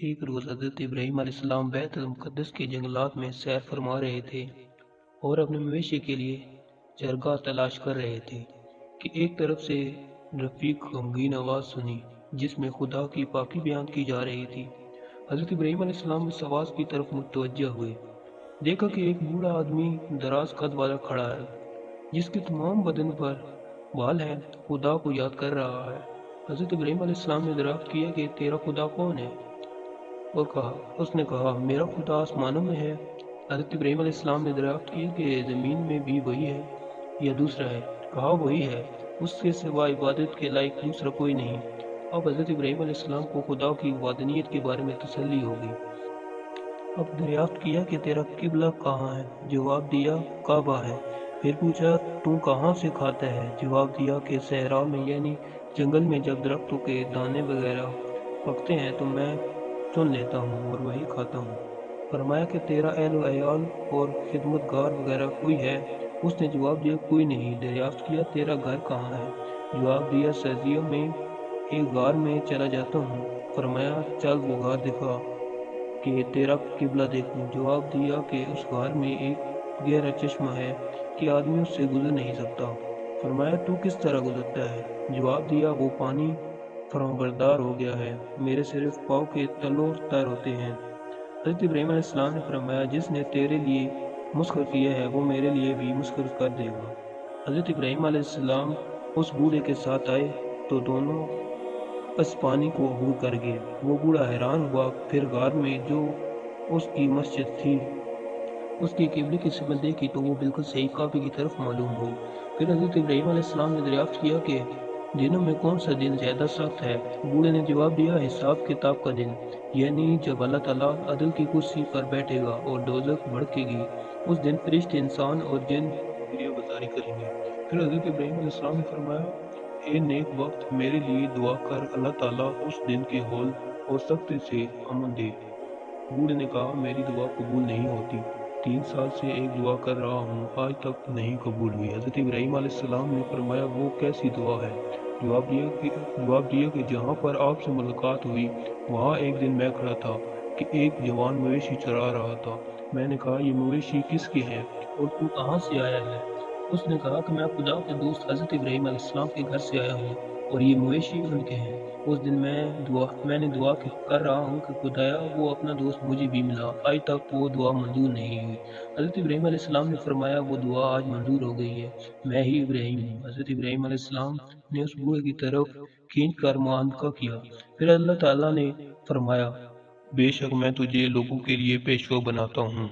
ایک روز حضرت ابراہیم علیہ السلام بیت المقدس کے جنگلات میں سیر فرما رہے تھے اور اپنے مویشی کے لیے چرگاہ تلاش کر رہے تھے کہ ایک طرف سے رفیق غمگین آواز سنی جس میں خدا کی پاکی بیان کی جا رہی تھی۔ حضرت ابراہیم علیہ السلام اس آواز کی طرف متوجہ ہوئے، دیکھا کہ ایک بوڑھا آدمی دراز قد والا کھڑا ہے جس کے تمام بدن پر بال ہیں، خدا کو یاد کر رہا ہے۔ حضرت ابراہیم علیہ السلام نے دریافت کیا کہ تیرا خدا کون ہے، اور اس نے کہا میرا خدا آسمانوں میں ہے۔ حضرت ابراہیم علیہ السلام نے دریافت کیا کہ زمین میں بھی وہی ہے یا دوسرا ہے، کہا وہی ہے، اس کے سوا عبادت کے لائق دوسرا کوئی نہیں۔ اب حضرت ابراہیم علیہ السلام کو خدا کی وحدانیت کے بارے میں تسلی ہو گئی۔ اب دریافت کیا کہ تیرا قبلہ کہاں ہے، جواب دیا کعبہ ہے۔ پھر پوچھا تو کہاں سے کھاتا ہے، جواب دیا کہ صحرا میں یعنی جنگل میں جب درختوں کے دانے وغیرہ پکتے ہیں تو میں چن لیتا ہوں اور وہی کھاتا ہوں۔ فرمایا کہ تیرا اہل و عیال اور خدمتگار وغیرہ کوئی ہے، اس نے جواب دیا کوئی نہیں۔ دریافت کیا تیرا گھر کہاں ہے، جواب دیا سردیوں میں ایک غار میں چلا جاتا ہوں۔ فرمایا چل وہ غار دکھا کہ تیرا قبلہ دیکھوں، جواب دیا کہ اس غار میں ایک گہرا چشمہ ہے کہ آدمی اس سے گزر نہیں سکتا۔ فرمایا تو کس طرح گزرتا ہے، جواب دیا وہ پانی فرمانبردار ہو گیا ہے، میرے صرف پاؤں کے تلوں تر ہوتے ہیں۔ حضرت ابراہیم علیہ السلام نے فرمایا جس نے تیرے لیے مسخر کیا ہے وہ میرے لیے بھی مسخر کر دے گا۔ حضرت ابراہیم علیہ السلام اس بوڑھے کے ساتھ آئے تو دونوں اس پانی کو عبور کر گئے۔ وہ بوڑھا حیران ہوا، پھر غار میں جو اس کی مسجد تھی اس کے قبلے کی سمت دیکھی تو وہ بالکل صحیح کعبے کی طرف معلوم ہوئی۔ پھر حضرت ابراہیم علیہ السلام نے دریافت کیا کہ دنوں میں کون سا دن زیادہ سخت ہے، بوڑھے نے جواب دیا حساب کتاب کا دن، یعنی جب اللہ تعالیٰ عدل کی کرسی پر بیٹھے گا اور دوزخ بھڑکے گی، اس دن فرشتے انسان اور جن گریہ بزاری کریں گے۔ پھر حضرت ابراہیم علیہ السلام نے فرمایا اے نیک وقت میرے لیے دعا کر، اللہ تعالیٰ اس دن کے ہول اور سختی سے امن دے۔ بوڑھے نے کہا میری دعا قبول نہیں ہوتی، 3 سال سے ایک دعا کر رہا ہوں، آج تک نہیں قبول ہوئی۔ حضرت ابراہیم علیہ السلام نے فرمایا وہ کیسی دعا ہے، جواب دیا کہ جہاں پر آپ سے ملاقات ہوئی وہاں ایک دن میں کھڑا تھا کہ ایک جوان مویشی چرا رہا تھا۔ میں نے کہا یہ مویشی کس کے ہیں اور تو کہاں سے آیا ہے؟ اس نے کہا کہ میں خدا کے دوست حضرت ابراہیم علیہ السلام کے گھر سے آیا ہوں اور یہ مویشی ان کے ہیں۔ اس دن میں نے دعا کر رہا ہوں کہ خدایا وہ اپنا دوست مجھے بھی ملا، آج تک وہ دعا منظور نہیں ہوئی۔ حضرت ابراہیم علیہ السلام نے فرمایا وہ دعا آج منظور ہو گئی ہے، میں ہی ابراہیم ہوں۔ حضرت ابراہیم علیہ السلام نے اس بوڑھے کی طرف کھینچ کر معانقہ کیا۔ پھر اللہ تعالیٰ نے فرمایا بے شک میں تجھے لوگوں کے لیے پیشوا بناتا ہوں۔